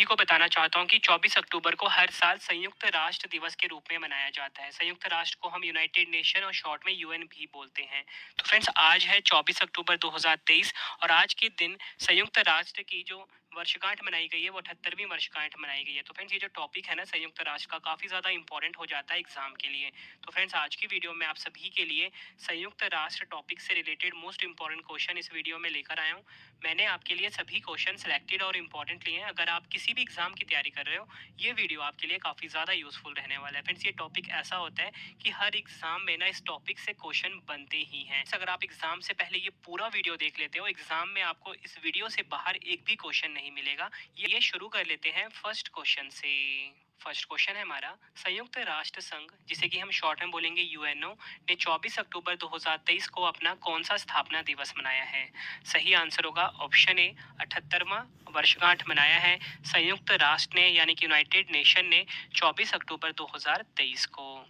सभी को बताना चाहता हूँ कि 24 अक्टूबर को हर साल संयुक्त राष्ट्र दिवस के रूप में मनाया जाता है। संयुक्त राष्ट्र को हम यूनाइटेड नेशन और शॉर्ट में यूएन भी बोलते हैं। तो फ्रेंड्स, आज है 24 अक्टूबर 2023 और आज के दिन संयुक्त राष्ट्र की जो वर्षगांठ मनाई गई है वो 78वीं वर्षगांठ मनाई गई है। तो फ्रेंड्स, ये जो टॉपिक है ना संयुक्त राष्ट्र का, काफ़ी ज़्यादा इंपॉर्टेंट हो जाता है एग्जाम के लिए। तो फ्रेंड्स, आज की वीडियो में आप सभी के लिए संयुक्त राष्ट्र टॉपिक से रिलेटेड मोस्ट इंपॉर्टेंट क्वेश्चन इस वीडियो में लेकर आया हूँ। मैंने आपके लिए सभी क्वेश्चन सिलेक्टेड और इम्पोर्टेंट लिए हैं। अगर आप किसी भी एग्जाम की तैयारी कर रहे हो, ये वीडियो आपके लिए काफ़ी ज़्यादा यूजफुल रहने वाला है। फ्रेंड्स, ये टॉपिक ऐसा होता है कि हर एग्जाम में ना इस टॉपिक से क्वेश्चन बनते ही हैं। अगर आप एग्जाम से पहले ये पूरा वीडियो देख लेते हो, एग्जाम में आपको इस वीडियो से बाहर एक भी क्वेश्चन नहीं मिलेगा। ये शुरू कर लेते हैं फर्स्ट क्वेश्चन से। फर्स्ट क्वेश्चन है हमारा, संयुक्त राष्ट्र संघ, जिसे कि हम शॉर्ट में बोलेंगे यूएनओ, ने 24 अक्टूबर 2023 को अपना कौन सा स्थापना दिवस मनाया है? सही आंसर होगा ऑप्शन ए, 78वां वर्षगांठ मनाया है संयुक्त राष्ट्र ने, यानी कि यूनाइटेड नेशन ने 24 अक्टूबर 2023 को।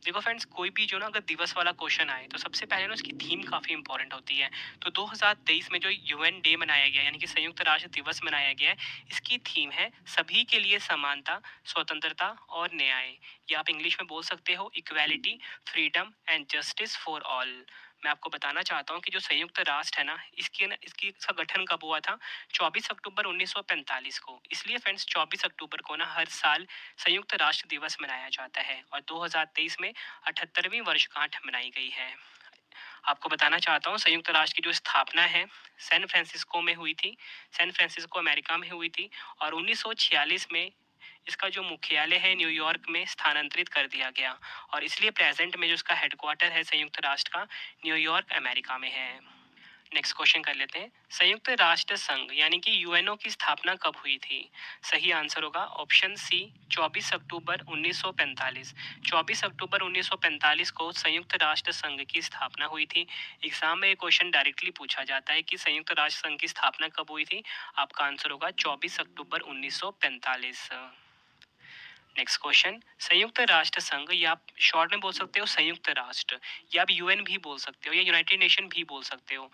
देखो फ्रेंड्स, कोई भी जो ना अगर दिवस वाला क्वेश्चन आए तो सबसे पहले ना उसकी थीम काफ़ी इंपॉर्टेंट होती है। तो 2023 में जो यूएन डे मनाया गया, यानी कि संयुक्त राष्ट्र दिवस मनाया गया है, इसकी थीम है सभी के लिए समानता, स्वतंत्रता और न्याय। या आप इंग्लिश में बोल सकते हो equality, freedom and justice for all. मैं आपको बताना चाहता हूँ कि जो संयुक्त राष्ट्र है ना, इसका गठन कब हुआ था? 24 अक्टूबर 1945 को। इसलिए फ्रेंड्स, 24 अक्टूबर को ना हर साल संयुक्त राष्ट्र दिवस मनाया जाता है और 2023 में 78वीं वर्षगांठ मनाई गई है। आपको बताना चाहता हूँ, संयुक्त राष्ट्र की जो स्थापना है सैन फ्रांसिस्को में हुई थी। सैन फ्रांसिस्को अमेरिका में हुई थी और 1946 में इसका जो मुख्यालय है न्यूयॉर्क में स्थानांतरित कर दिया गया और इसलिए प्रेजेंट में जो इसका हेडक्वार्टर है संयुक्त राष्ट्र का, न्यूयॉर्क अमेरिका में है। नेक्स्ट क्वेश्चन कर लेते हैं, संयुक्त राष्ट्र संघ यानी कि यूएनओ की स्थापना कब हुई थी? सही आंसर होगा ऑप्शन सी, 24 अक्टूबर 1945। 24 अक्टूबर 1945 को संयुक्त राष्ट्र संघ की स्थापना हुई थी। एग्जाम में ये क्वेश्चन डायरेक्टली पूछा जाता है कि संयुक्त राष्ट्र संघ की स्थापना कब हुई थी। आपका आंसर होगा 24 अक्टूबर 1945। नेक्स्ट क्वेश्चन, संयुक्त राष्ट्र संघ, या आप शॉर्ट में बोल सकते हो संयुक्त राष्ट्र, या आप यूएन भी बोल सकते हो या यूनाइटेड नेशन भी बोल सकते हो,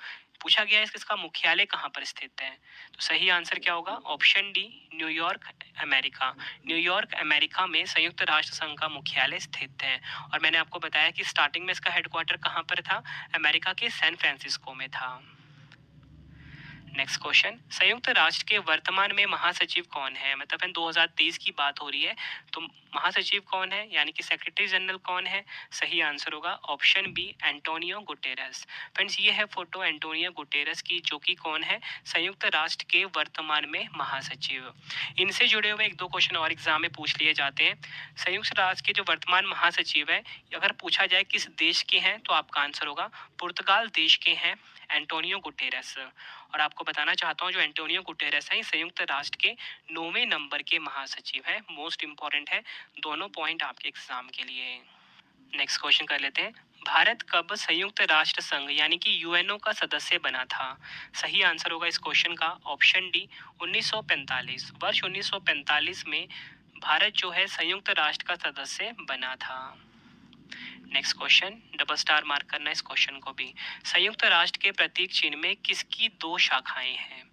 पूछा गया है इसका मुख्यालय कहाँ पर स्थित है? तो सही आंसर क्या होगा? Option D, New York America. New York America में संयुक्त राष्ट्र संघ का मुख्यालय स्थित है और मैंने आपको बताया कि स्टार्टिंग में इसका हेडक्वार्टर कहाँ पर था? अमेरिका के सैन फ्रांसिस्को में था। नेक्स्ट क्वेश्चन, संयुक्त राष्ट्र के वर्तमान में महासचिव कौन है? मतलब 2023 की बात हो रही है, तो महासचिव कौन है, यानी कि सेक्रेटरी जनरल कौन है? सही आंसर होगा option B, Antonio Guterres. Friends, ये है फोटो एंटोनियो गुटेरेस की, जो कि कौन है? संयुक्त राष्ट्र के वर्तमान में महासचिव। इनसे जुड़े हुए एक दो क्वेश्चन और एग्जाम में पूछ लिए जाते हैं। संयुक्त राष्ट्र के जो वर्तमान महासचिव है, अगर पूछा जाए किस देश के हैं, तो आपका आंसर होगा पुर्तगाल देश के हैं एंटोनियो गुटेरेस। और आपको बताना चाहता हूँ, जो एंटोनियो गुटेरेस है संयुक्त राष्ट्र के 9वें नंबर के महासचिव है। मोस्ट इंपॉर्टेंट है दोनों पॉइंट आपके एग्जाम के लिए। नेक्स्ट क्वेश्चन कर लेते हैं, भारत कब संयुक्त राष्ट्र संघ यानी कि यूएनओ का सदस्य बना था? सही आंसर होगा इस क्वेश्चन का ऑप्शन डी, 1945। वर्ष 1945 में भारत जो है संयुक्त राष्ट्र का सदस्य बना था। Next question, double star mark करना इस क्वेश्चन को भी। संयुक्त राष्ट्र के प्रतीक चिन्ह में किसकी दो शाखाएं हैं?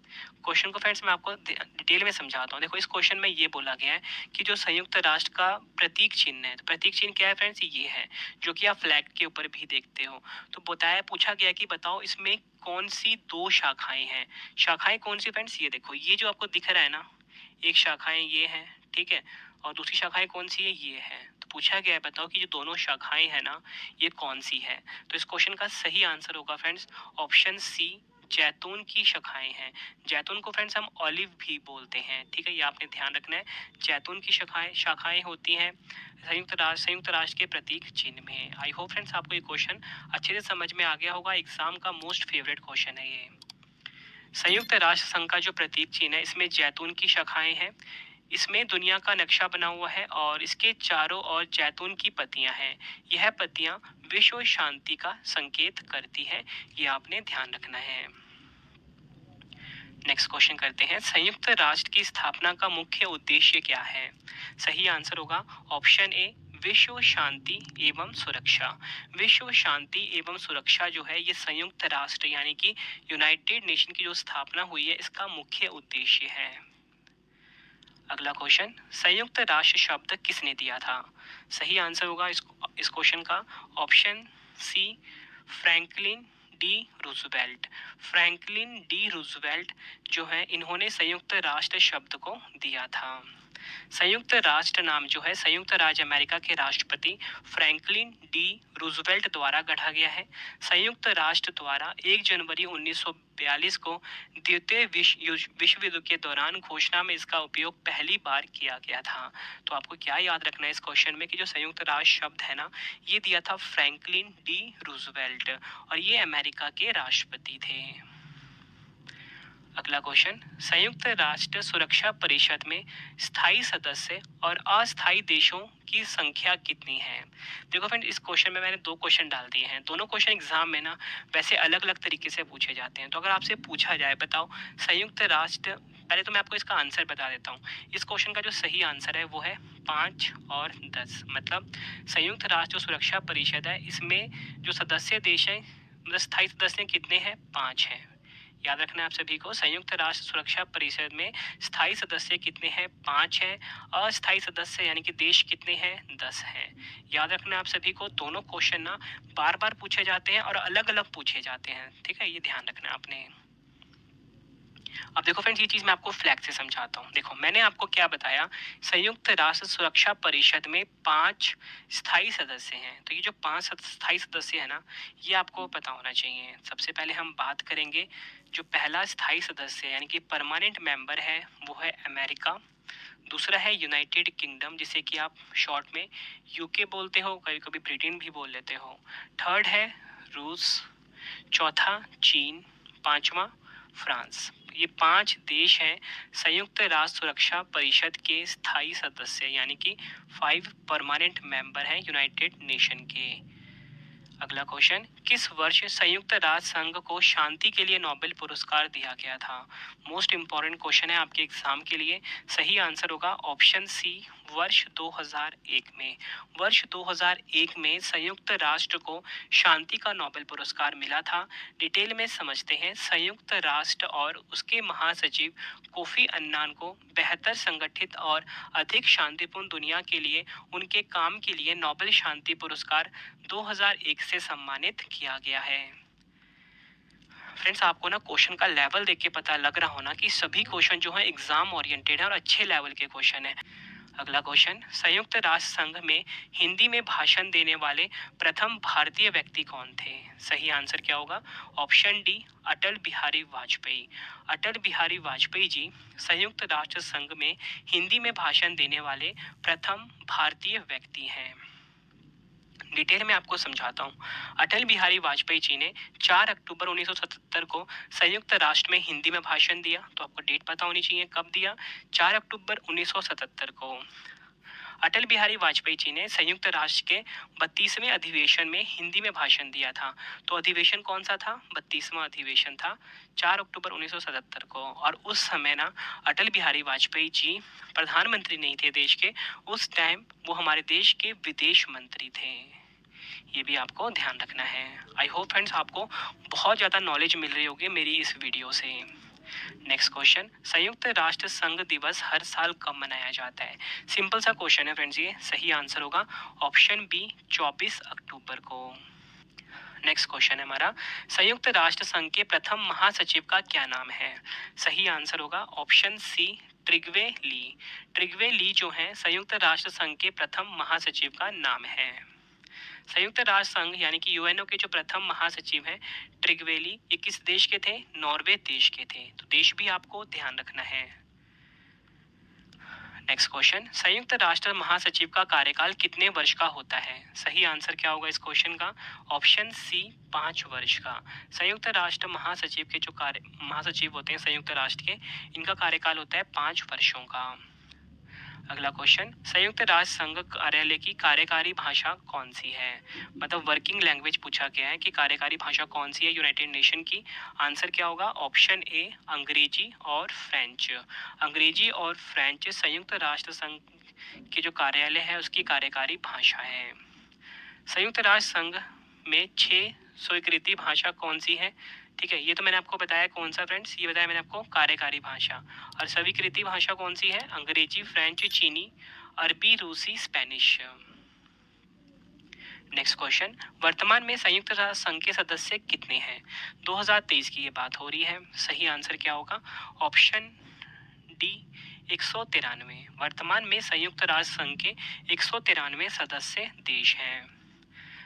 क्वेश्चन को फ्रेंड्स मैं आपको डिटेल में समझाता हूँ। देखो, इस क्वेश्चन में ये बोला गया है कि जो संयुक्त राष्ट्र का प्रतीक चिन्ह है, तो प्रतीक चिन्ह क्या है फ्रेंड्स? ये है जो कि आप फ्लैग के ऊपर भी देखते हो। तो बताया, पूछा गया कि बताओ इसमें कौन सी दो शाखाएं हैं। शाखाएं कौन सी फ्रेंड्स? ये देखो, ये जो आपको दिख रहा है ना, एक शाखाएं ये है, ठीक है, और दूसरी शाखाएं कौन सी है? ये है। तो पूछा गया है बताओ कि जो दोनों शाखाएं हैं ना, ये कौन सी है? तो इस क्वेश्चन का सही आंसर होगा फ्रेंड्स ऑप्शन सी, जैतून की शाखाएं हैं। जैतून को फ्रेंड्स हम ऑलिव भी बोलते हैं, ठीक है, ये आपने ध्यान रखना है। जैतून की शाखाएं शाखाएं होती हैं संयुक्त राष्ट्र के प्रतीक चिन्ह में। आई होप फ्रेंड्स आपको ये क्वेश्चन अच्छे से समझ में आ गया होगा। एग्जाम का मोस्ट फेवरेट क्वेश्चन है ये। संयुक्त राष्ट्र संघ का जो प्रतीक चिन्ह है, इसमें जैतून की शाखाएं हैं। इसमें दुनिया का नक्शा बना हुआ है और इसके चारों ओर जैतून की पत्तियां हैं। यह पत्तियां विश्व शांति का संकेत करती है, ये आपने ध्यान रखना है। नेक्स्ट क्वेश्चन करते हैं, संयुक्त राष्ट्र की स्थापना का मुख्य उद्देश्य क्या है? सही आंसर होगा ऑप्शन ए, विश्व शांति एवं सुरक्षा। विश्व शांति एवं सुरक्षा जो है, ये संयुक्त राष्ट्र यानी कि यूनाइटेड नेशन की जो स्थापना हुई है, इसका मुख्य उद्देश्य है। अगला क्वेश्चन, संयुक्त राष्ट्र शब्द किसने दिया था? सही आंसर होगा इस क्वेश्चन का option C, Franklin D Roosevelt. Franklin D Roosevelt जो है, इन्होंने संयुक्त राष्ट्र शब्द को दिया था। संयुक्त राष्ट्र नाम जो है संयुक्त राज्य अमेरिका के राष्ट्रपति फ्रैंकलिन डी रूजवेल्ट द्वारा गढ़ा गया है। संयुक्त राष्ट्र द्वारा 1 जनवरी 1942 को द्वितीय विश्व युद्ध के दौरान घोषणा में इसका उपयोग पहली बार किया गया था। तो आपको क्या याद रखना है इस क्वेश्चन में कि जो संयुक्त राष्ट्र शब्द है ना, ये दिया था फ्रैंकलिन डी रूजवेल्ट और ये अमेरिका के राष्ट्रपति थे। अगला क्वेश्चन, संयुक्त राष्ट्र सुरक्षा परिषद में स्थायी सदस्य और अस्थायी देशों की संख्या कितनी है? देखो फ्रेंड, इस क्वेश्चन में मैंने 2 क्वेश्चन डाल दिए हैं। दोनों क्वेश्चन एग्जाम में ना वैसे अलग अलग तरीके से पूछे जाते हैं। तो अगर आपसे पूछा जाए, बताओ संयुक्त राष्ट्र, पहले तो मैं आपको इसका आंसर बता देता हूँ। इस क्वेश्चन का जो सही आंसर है वो है 5 और 10। मतलब संयुक्त राष्ट्र सुरक्षा परिषद है, इसमें जो सदस्य देश है, मतलब स्थायी सदस्य कितने हैं? 5 हैं। याद रखना है आप सभी को, संयुक्त राष्ट्र सुरक्षा परिषद में स्थायी सदस्य कितने हैं? 5 हैं। अस्थायी सदस्य यानी कि देश कितने हैं? 10 हैं। याद रखना है आप सभी को, दोनों क्वेश्चन ना बार बार पूछे जाते हैं और अलग अलग पूछे जाते हैं। ठीक है, ये ध्यान रखना है आपने। अब देखो फ्रेंड्स, ये चीज मैं आपको फ्लैग से समझाता हूँ। देखो, मैंने आपको क्या बताया, संयुक्त राष्ट्र सुरक्षा परिषद में 5 स्थायी सदस्य हैं। तो ये जो 5 स्थायी सदस्य है ना, ये आपको पता होना चाहिए। सबसे पहले हम बात करेंगे, जो पहला स्थायी सदस्य यानी कि परमानेंट मेंबर है वो है अमेरिका। दूसरा है यूनाइटेड किंगडम, जिसे कि आप शॉर्ट में यूके बोलते हो, कभी कभी ब्रिटेन भी बोल लेते हो। थर्ड है रूस, चौथा चीन, पांचवा फ्रांस। ये 5 देश हैं संयुक्त राष्ट्र सुरक्षा परिषद के स्थायी सदस्य, यानी कि 5 परमानेंट मेंबर हैं यूनाइटेड नेशन के। अगला क्वेश्चन, किस वर्ष संयुक्त राष्ट्र संघ को शांति के लिए नोबेल पुरस्कार दिया गया था? मोस्ट इंपॉर्टेंट क्वेश्चन है आपके एग्जाम के लिए। सही आंसर होगा ऑप्शन सी, वर्ष 2001 में। वर्ष 2001 में संयुक्त राष्ट्र को शांति का नोबेल पुरस्कार मिला था। डिटेल में समझते हैं। संयुक्त राष्ट्र और उसके महासचिव कोफी अन्नान को बेहतर संगठित और अधिक शांतिपूर्ण दुनिया के लिए उनके काम के लिए नोबेल शांति पुरस्कार 2001 से सम्मानित किया गया है। फ्रेंड्स, आपको ना क्वेश्चन का लेवल देख के पता लग रहा होना कि सभी क्वेश्चन जो है एग्जाम ओरिएंटेड है और अच्छे लेवल के क्वेश्चन है। अगला क्वेश्चन, संयुक्त राष्ट्र संघ में हिंदी में भाषण देने वाले प्रथम भारतीय व्यक्ति कौन थे? सही आंसर क्या होगा? Option D, Atal Bihari Vajpayee. अटल बिहारी वाजपेयी जी संयुक्त राष्ट्र संघ में हिंदी में भाषण देने वाले प्रथम भारतीय व्यक्ति हैं। डिटेल में आपको समझाता हूँ। अटल बिहारी वाजपेयी जी ने 4 अक्टूबर 1977 को संयुक्त राष्ट्र में हिंदी में भाषण दिया। तो आपको डेट पता होनी चाहिए, कब दिया? 4 अक्टूबर 1977 को। अटल बिहारी वाजपेयी जी ने संयुक्त राष्ट्र के 32वें अधिवेशन में हिंदी में भाषण दिया था। तो अधिवेशन कौन सा था? 32वां अधिवेशन था, 4 अक्टूबर 1977 को। और उस समय ना अटल बिहारी वाजपेयी जी प्रधानमंत्री नहीं थे देश के, उस टाइम वो हमारे देश के विदेश मंत्री थे। ये भी आपको ध्यान रखना है। आई होप फ्रेंड्स आपको बहुत ज़्यादा नॉलेज मिल रही होगी मेरी इस वीडियो से। नेक्स्ट क्वेश्चन, संयुक्त राष्ट्र संघ दिवस हर साल कब मनाया जाता है? सिंपल सा क्वेश्चन है फ्रेंड्स, ये सही आंसर होगा ऑप्शन बी, 24 अक्टूबर को। नेक्स्ट क्वेश्चन है हमारा, संयुक्त राष्ट्र संघ के प्रथम महासचिव का क्या नाम है? सही आंसर होगा ऑप्शन सी, ट्रिगवे ली। ट्रिगवे ली जो है संयुक्त राष्ट्र संघ के प्रथम महासचिव का नाम है। संयुक्त राष्ट्र संघ यानी कि यूएनओ के जो प्रथम महासचिव हैं ट्रिगवेली, ये किस देश के थे? नॉर्वे देश के थे। तो देश भी आपको ध्यान रखना है। नेक्स्ट क्वेश्चन, संयुक्त राष्ट्र महासचिव का कार्यकाल कितने वर्ष का होता है? सही आंसर क्या होगा इस क्वेश्चन का? ऑप्शन सी, 5 वर्ष का। संयुक्त राष्ट्र महासचिव के जो महासचिव होते हैं संयुक्त राष्ट्र के, इनका कार्यकाल होता है 5 वर्षों का। अगला क्वेश्चन, संयुक्त राष्ट्र संघ कार्यालय की कार्यकारी भाषा कौन सी है? मतलब वर्किंग लैंग्वेज पूछा गया है कि कार्यकारी भाषा कौन सी है यूनाइटेड नेशन की। आंसर क्या होगा? ऑप्शन ए, अंग्रेजी और फ्रेंच। अंग्रेजी और फ्रेंच संयुक्त राष्ट्र संघ की जो कार्यालय है उसकी कार्यकारी भाषा है। संयुक्त राष्ट्र संघ में 6 स्वीकृति भाषा कौन सी है? ठीक है, ये तो मैंने आपको बताया कौन सा फ्रेंड्स, ये बताया मैंने आपको कार्यकारी भाषा। और स्वीकृति भाषा कौन सी है? अंग्रेजी, फ्रेंच, चीनी, अरबी, रूसी, स्पेनिश। नेक्स्ट क्वेश्चन, वर्तमान में संयुक्त राष्ट्र संघ के सदस्य कितने हैं? 2023 की ये बात हो रही है। सही आंसर क्या होगा? Option D 193। वर्तमान में संयुक्त राष्ट्र संघ के 193 सदस्य देश हैं।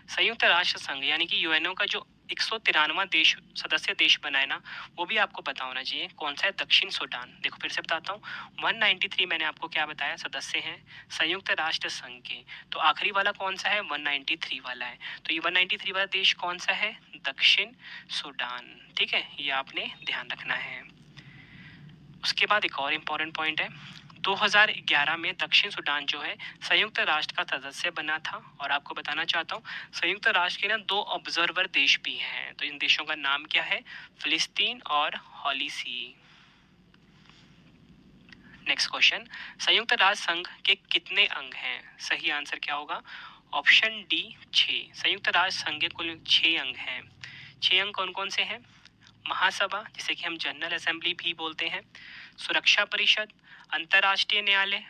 संयुक्त राष्ट्र संघ यानी कि यूएनओ का जो 193वां देश सदस्य देश बना है ना, वो भी आपको पता होना चाहिए कौन सा है। दक्षिण सूडान। देखो फिर से बताता हूँ, 193 मैंने आपको क्या बताया सदस्य हैं संयुक्त राष्ट्र संघ के। तो आखिरी वाला कौन सा है? 193 वाला है। तो ये 193 वाला देश कौन सा है? दक्षिण सूडान। ठीक है, ये आपने ध्यान रखना है। उसके बाद एक और इम्पोर्टेंट पॉइंट है, 2011 में दक्षिण सूडान जो है संयुक्त राष्ट्र का सदस्य बना था। और आपको बताना चाहता हूँ, संयुक्त राष्ट्र के ना 2 ऑब्जर्वर देश भी हैं। तो इन देशों का नाम क्या है? फिलिस्तीन और हॉलीसी। नेक्स्ट क्वेश्चन, संयुक्त राष्ट्र संघ के कितने अंग हैं? सही आंसर क्या होगा? Option D 6। संयुक्त राष्ट्र संघ के कुल 6 अंग हैं। 6 अंग कौन कौन से हैं? महासभा, जिसे कि हम जनरल असेंबली भी बोलते हैं, सुरक्षा परिषद, अंतर्राष्ट्रीय न्यायालय,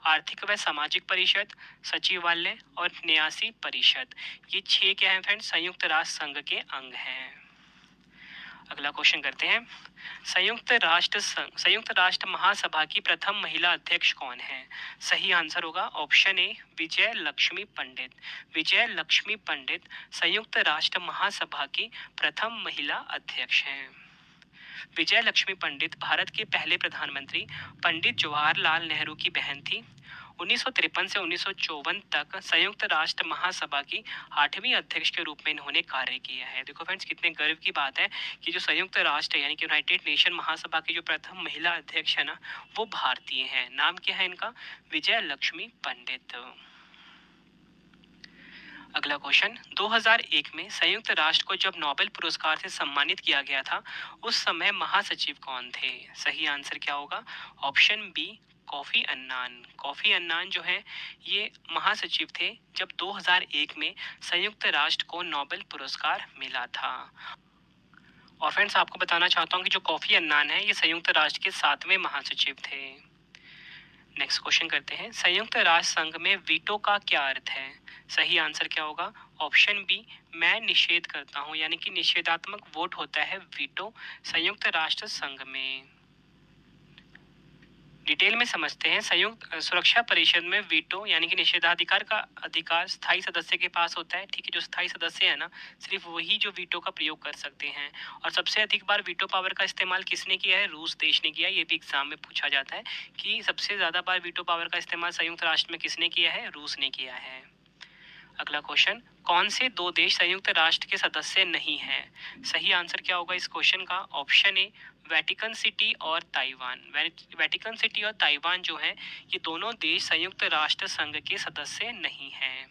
आर्थिक व सामाजिक परिषद, सचिवालय और न्यासी परिषद। ये 6 क्या है फ्रेंड्स? संयुक्त राष्ट्र संघ के अंग हैं। अगला क्वेश्चन करते हैं, संयुक्त राष्ट्र महासभा की प्रथम महिला अध्यक्ष कौन है? सही आंसर होगा ऑप्शन ए विजय लक्ष्मी पंडित। विजय लक्ष्मी पंडित संयुक्त राष्ट्र महासभा की प्रथम महिला अध्यक्ष हैं। विजय लक्ष्मी पंडित भारत के पहले प्रधानमंत्री पंडित जवाहरलाल नेहरू की बहन थी। 1953 से 1954 तक संयुक्त राष्ट्र महासभा की 8वीं अध्यक्ष के रूप में इन्होंने कार्य किया है। देखो फ्रेंड्स, कितने गर्व की बात है कि जो संयुक्त राष्ट्र यानी कि यूनाइटेड नेशन महासभा की जो प्रथम महिला अध्यक्ष है ना, वो भारतीय हैं। नाम क्या है इनका? विजय लक्ष्मी पंडित। अगला क्वेश्चन, 2001 में संयुक्त राष्ट्र को जब नोबेल पुरस्कार से सम्मानित किया गया था, उस समय महासचिव कौन थे? सही आंसर क्या होगा? Option B Kofi Annan. Kofi Annan जो है ये महासचिव थे जब 2001 में संयुक्त राष्ट्र को नोबेल पुरस्कार मिला था। और फ्रेंड्स, आपको बताना चाहता हूँ कि जो कॉफी अन्नान है ये संयुक्त राष्ट्र के 7वें महासचिव थे। नेक्स्ट क्वेश्चन करते हैं, संयुक्त राष्ट्र संघ में वीटो का क्या अर्थ है? सही आंसर क्या होगा? ऑप्शन बी मैं निषेध करता हूं, यानी कि निषेधात्मक वोट होता है वीटो संयुक्त राष्ट्र संघ में। डिटेल में समझते हैं, संयुक्त सुरक्षा परिषद में वीटो यानी कि निषेधाधिकार का अधिकार स्थायी सदस्य के पास होता है। ठीक है, जो स्थायी सदस्य है ना, सिर्फ वही जो वीटो का प्रयोग कर सकते हैं। और सबसे अधिक बार वीटो पावर का इस्तेमाल किसने किया है? रूस देश ने किया। ये भी एग्जाम में पूछा जाता है कि सबसे ज्यादा बार वीटो पावर का इस्तेमाल संयुक्त राष्ट्र में किसने किया है? रूस ने किया है। अगला क्वेश्चन, कौन से 2 देश संयुक्त राष्ट्र के सदस्य नहीं हैं? सही आंसर क्या होगा इस क्वेश्चन का? ऑप्शन ए वेटिकन सिटी और ताइवान। वेटिकन सिटी और ताइवान जो है ये दोनों देश संयुक्त राष्ट्र संघ के सदस्य नहीं हैं।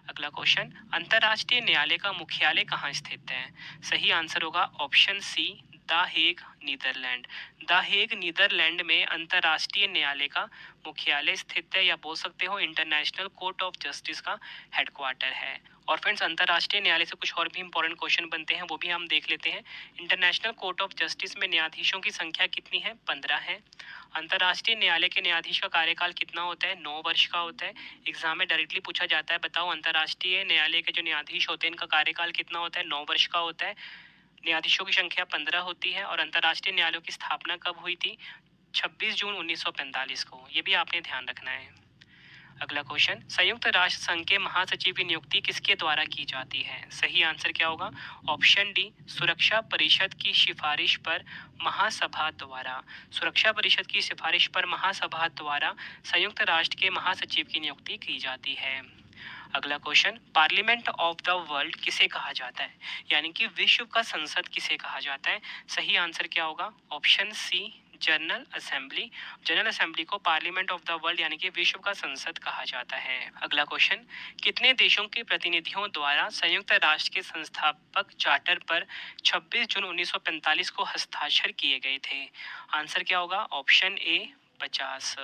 अगला क्वेश्चन, अंतर्राष्ट्रीय न्यायालय का मुख्यालय कहाँ स्थित है? सही आंसर होगा option C the Hague, Netherlands. The Hague Netherlands में अंतर्राष्ट्रीय न्यायालय का मुख्यालय स्थित है, या बोल सकते हो इंटरनेशनल कोर्ट ऑफ जस्टिस का हेडक्वार्टर है। और फ्रेंड्स, अंतर्राष्ट्रीय न्यायालय से कुछ और भी इंपॉर्टेंट क्वेश्चन बनते हैं, वो भी हम देख लेते हैं। इंटरनेशनल कोर्ट ऑफ जस्टिस में न्यायाधीशों की संख्या कितनी है? 15 है। अंतर्राष्ट्रीय न्यायालय के न्यायाधीश का कार्यकाल कितना होता है? 9 वर्ष का होता है। एग्जाम में डायरेक्टली पूछा जाता है, बताओ अंतर्राष्ट्रीय न्यायालय के जो न्यायाधीश होते हैं इनका कार्यकाल कितना होता है? 9 वर्ष का होता है। न्यायाधीशों की संख्या 15 होती है। और अंतर्राष्ट्रीय न्यायालयों की स्थापना कब हुई थी? 26 जून 1945 को। ये भी आपने ध्यान रखना है। अगला क्वेश्चन, संयुक्त राष्ट्र संघ के महासचिव की नियुक्ति किसके द्वारा की जाती है? सही आंसर क्या होगा? ऑप्शन डी सुरक्षा परिषद की सिफारिश पर महासभा द्वारा। सुरक्षा परिषद की सिफारिश पर महासभा द्वारा संयुक्त राष्ट्र के महासचिव की नियुक्ति की जाती है। अगला question, parliament of the world किसे कहा जाता है? यानी कि विश्व का संसद किसे कहा जाता है? सही आंसर क्या होगा? Option C general assembly. General assembly को पार्लियामेंट ऑफ द वर्ल्ड यानी कि विश्व का संसद कहा जाता है। अगला क्वेश्चन, कितने देशों के प्रतिनिधियों द्वारा संयुक्त राष्ट्र के संस्थापक चार्टर पर 26 जून 1945 को हस्ताक्षर किए गए थे? आंसर क्या होगा? ऑप्शन ए 50।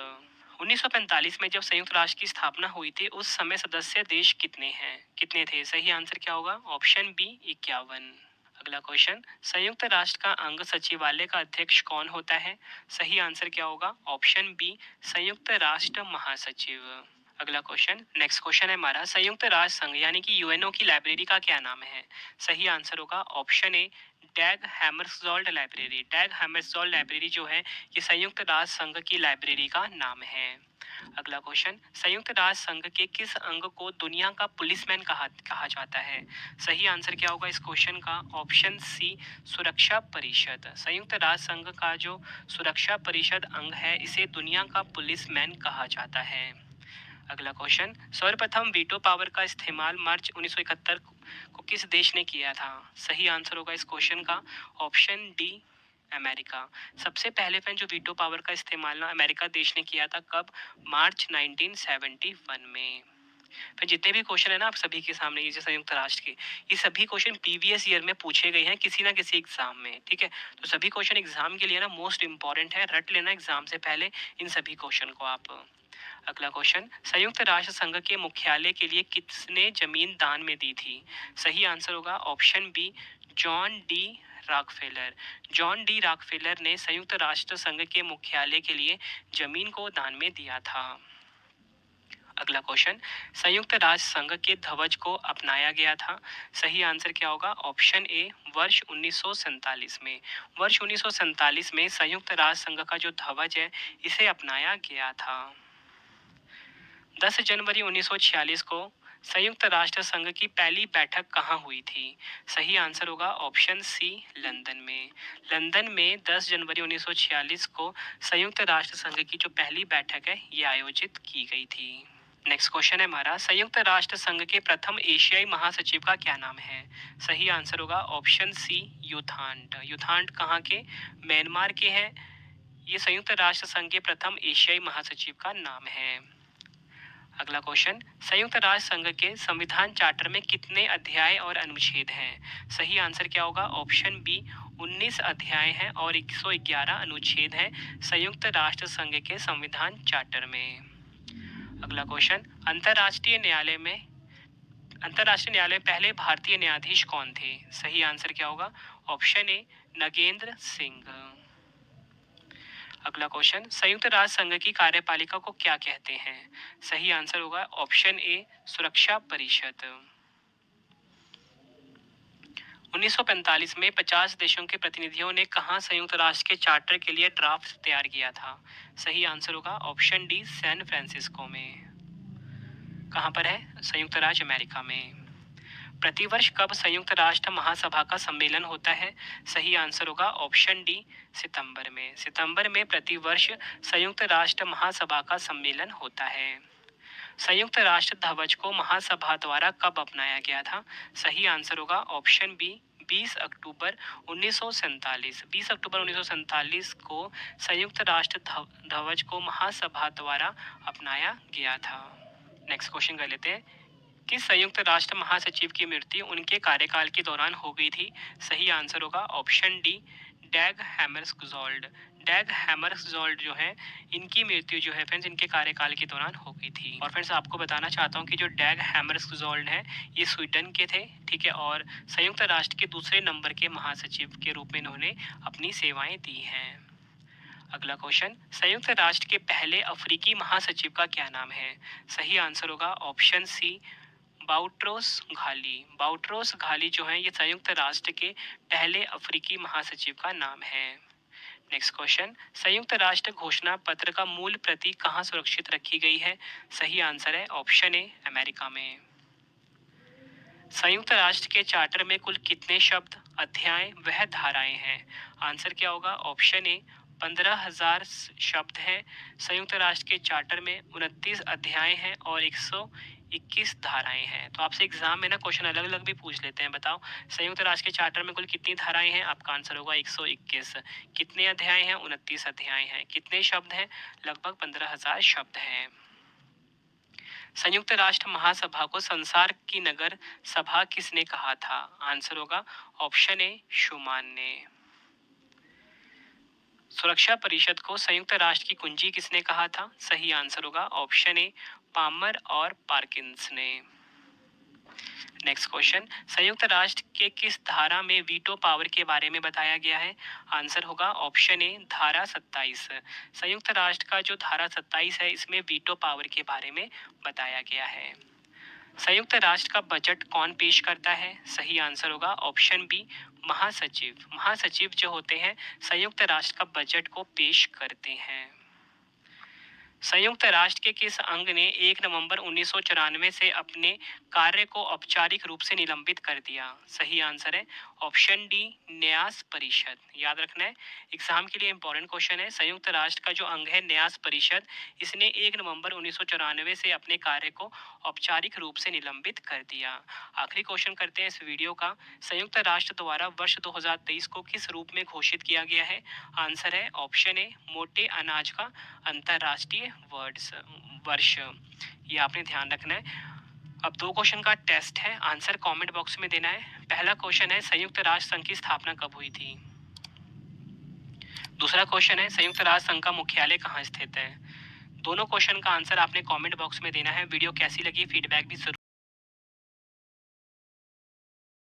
1945 में जब संयुक्त राष्ट्र की स्थापना हुई थी उस समय सदस्य देश कितने थे? सही आंसर क्या होगा? Option B 51। अगला क्वेश्चन, संयुक्त राष्ट्र का अंग सचिवालय का अध्यक्ष कौन होता है? सही आंसर क्या होगा? ऑप्शन बी, संयुक्त राष्ट्र महासचिव। अगला क्वेश्चन, नेक्स्ट क्वेश्चन है हमारा, संयुक्त राष्ट्र संघ यानी कि यूएनओ की लाइब्रेरी का क्या नाम है? सही आंसर होगा option A, Dag Hammarskjold library. Dag Hammarskjold library जो है ये संयुक्त राष्ट्र संघ की लाइब्रेरी का नाम है। अगला क्वेश्चन, संयुक्त राष्ट्र संघ के किस अंग को दुनिया का पुलिसमैन कहा कहा जाता है? सही आंसर क्या होगा इस क्वेश्चन का? ऑप्शन सी, सुरक्षा परिषद। संयुक्त राष्ट्र संघ का जो सुरक्षा परिषद अंग है इसे दुनिया का पुलिसमैन कहा जाता है। अगला क्वेश्चन, सर्वप्रथम वीटो पावर का इस्तेमाल मार्च 1971 को किस देश ने किया था? सही आंसर होगा इस क्वेश्चन का ऑप्शन डी, अमेरिका। सबसे पहले फैन जो वीटो पावर का इस्तेमाल ना अमेरिका देश ने किया था, कब? मार्च 1971 में। फिर जितने भी क्वेश्चन है ना आप सभी के सामने ये जो संयुक्त राष्ट्र के, ये सभी क्वेश्चन प्रीवियस ईयर में पूछे गए हैं किसी ना किसी एग्जाम में, ठीक है। तो सभी क्वेश्चन एग्जाम के लिए ना मोस्ट इंपॉर्टेंट है, रट लेना एग्जाम से पहले इन सभी क्वेश्चन को आप। अगला क्वेश्चन, संयुक्त राष्ट्र संघ के मुख्यालय के लिए किसने जमीन दान में दी थी? सही आंसर होगा option B, John D Rockefeller. John D Rockefeller ने संयुक्त राष्ट्र संघ के मुख्यालय के लिए जमीन को दान में दिया था। अगला क्वेश्चन, संयुक्त राष्ट्र संघ के ध्वज को अपनाया गया था। सही आंसर क्या होगा? ऑप्शन ए, वर्ष 1947 में। वर्ष 1947 में संयुक्त राष्ट्र संघ का जो ध्वज है इसे अपनाया गया था। 10 जनवरी 1946 को संयुक्त राष्ट्र संघ की पहली बैठक कहाँ हुई थी? सही आंसर होगा ऑप्शन सी, लंदन में। लंदन में 10 जनवरी 1946 को संयुक्त राष्ट्र संघ की जो पहली बैठक है ये आयोजित की गई थी। नेक्स्ट क्वेश्चन है हमारा, संयुक्त राष्ट्र संघ के प्रथम एशियाई महासचिव का क्या नाम है? सही आंसर होगा ऑप्शन सी, युथांड। युथांड कहाँ के? म्यांमार के हैं। ये संयुक्त राष्ट्र संघ के प्रथम एशियाई महासचिव का नाम है। अगला क्वेश्चन, संयुक्त राष्ट्र संघ के संविधान चार्टर में कितने अध्याय और अनुच्छेद हैं? सही आंसर क्या होगा? ऑप्शन बी, 19 अध्याय हैं और 111 अनुच्छेद हैं संयुक्त राष्ट्र संघ के संविधान चार्टर में। अगला क्वेश्चन, अंतर्राष्ट्रीय न्यायालय में पहले भारतीय न्यायाधीश कौन थे? सही आंसर क्या होगा? ऑप्शन ए, नगेंद्र सिंह। अगला क्वेश्चन, संयुक्त राष्ट्र संघ की कार्यपालिका को क्या कहते हैं? सही आंसर होगा ऑप्शन ए, सुरक्षा परिषद। 1945 में 50 देशों के प्रतिनिधियों ने कहां संयुक्त राष्ट्र के चार्टर के लिए ड्राफ्ट तैयार किया था? सही आंसर होगा ऑप्शन डी, सैन फ्रांसिस्को में। कहां पर है? संयुक्त राज्य अमेरिका में। प्रतिवर्ष कब संयुक्त राष्ट्र महासभा का सम्मेलन होता है? सही आंसर होगा ऑप्शन डी, सितंबर में। सितंबर में प्रतिवर्ष संयुक्त राष्ट्र महासभा का सम्मेलन होता है। संयुक्त राष्ट्र ध्वज को महासभा द्वारा कब अपनाया गया था? सही आंसर होगा ऑप्शन बी, 20 अक्टूबर 1947। 20 अक्टूबर 1947 को संयुक्त राष्ट्र ध्वज को महासभा द्वारा अपनाया गया था। नेक्स्ट क्वेश्चन कर लेते हैं, किस संयुक्त राष्ट्र महासचिव की मृत्यु उनके कार्यकाल के दौरान हो गई थी? सही आंसर होगा ऑप्शन डी, डैग हैमर्सजोल्ड। डैग हैमर्सजोल्ड जो है इनकी मृत्यु जो है फ्रेंड्स इनके कार्यकाल के दौरान हो गई थी। और फ्रेंड्स आपको बताना चाहता हूँ कि जो डैग हैमर्सजोल्ड है ये स्वीडन के थे, ठीक है, और संयुक्त राष्ट्र के दूसरे नंबर के महासचिव के रूप में इन्होंने अपनी सेवाएं दी हैं। अगला क्वेश्चन, संयुक्त राष्ट्र के पहले अफ्रीकी महासचिव का क्या नाम है? सही आंसर होगा ऑप्शन सी, बाउट्रोस घाली। बाउट्रोस घाली जो है ये संयुक्त राष्ट्र के पहले अफ्रीकी महासचिव का नाम है। नेक्स्ट क्वेश्चन, संयुक्त राष्ट्र घोषणा पत्र का मूल प्रति कहाँ सुरक्षित रखी गई है? सही आंसर है ऑप्शन ए, अमेरिका में। संयुक्त राष्ट्र के चार्टर में कुल कितने शब्द, अध्याय वह धाराएं हैं? आंसर क्या होगा? ऑप्शन ए, 15,000 शब्द हैं। संयुक्त राष्ट्र के चार्टर में 29 अध्याय हैं और 121 धाराएं हैं। तो आपसे एग्जाम में ना क्वेश्चन अलग अलग भी पूछ लेते हैं। बताओ संयुक्त राष्ट्र के चार्टर में कुल कितनी धाराएं हैं? आपका आंसर होगा 121। कितने अध्याय हैं? 29 अध्याय हैं। कितने शब्द हैं? लगभग 15,000 शब्द हैं। संयुक्त राष्ट्र महासभा को संसार की नगर सभा किसने कहा था? आंसर होगा ऑप्शन ए, शूमान ने। सुरक्षा परिषद को संयुक्त राष्ट्र की कुंजी किसने कहा था? सही आंसर होगा ऑप्शन ए, पामर और पार्किंस ने। नेक्स्ट क्वेश्चन, संयुक्त राष्ट्र के किस धारा में वीटो पावर के बारे में बताया गया है? आंसर होगा ऑप्शन ए धारा 27। संयुक्त राष्ट्र का जो धारा 27 है इसमें वीटो पावर के बारे में बताया गया है। संयुक्त राष्ट्र का बजट कौन पेश करता है? सही आंसर होगा ऑप्शन बी महासचिव। महासचिव जो होते हैं संयुक्त राष्ट्र का बजट को पेश करते हैं। संयुक्त राष्ट्र के किस अंग ने 1 नवंबर 1994 से अपने कार्य को औपचारिक रूप से निलंबित कर दिया? सही आंसर है ऑप्शन डी न्यास परिषद। याद रखना है, एग्जाम के लिए इंपॉर्टेंट क्वेश्चन है। संयुक्त राष्ट्र का जो अंग है न्यास परिषद, इसने 1 नवंबर 1994 से अपने कार्य को औपचारिक रूप से निलंबित कर दिया। आखिरी क्वेश्चन करते हैं इस वीडियो का, संयुक्त राष्ट्र द्वारा वर्ष 2023 को किस रूप में घोषित किया गया है? आंसर है ऑप्शन ए मोटे अनाज का अंतरराष्ट्रीय वर्ष। ये आपने ध्यान रखना है। अब 2 क्वेश्चन का टेस्ट है, आंसर कमेंट बॉक्स में देना है। पहला क्वेश्चन है संयुक्त राष्ट्र संघ की स्थापना कब हुई थी? दूसरा क्वेश्चन है संयुक्त राष्ट्र संघ का मुख्यालय कहाँ स्थित है? दोनों क्वेश्चन का आंसर आपने कमेंट बॉक्स में देना है। वीडियो कैसी लगी फीडबैक भी जरूर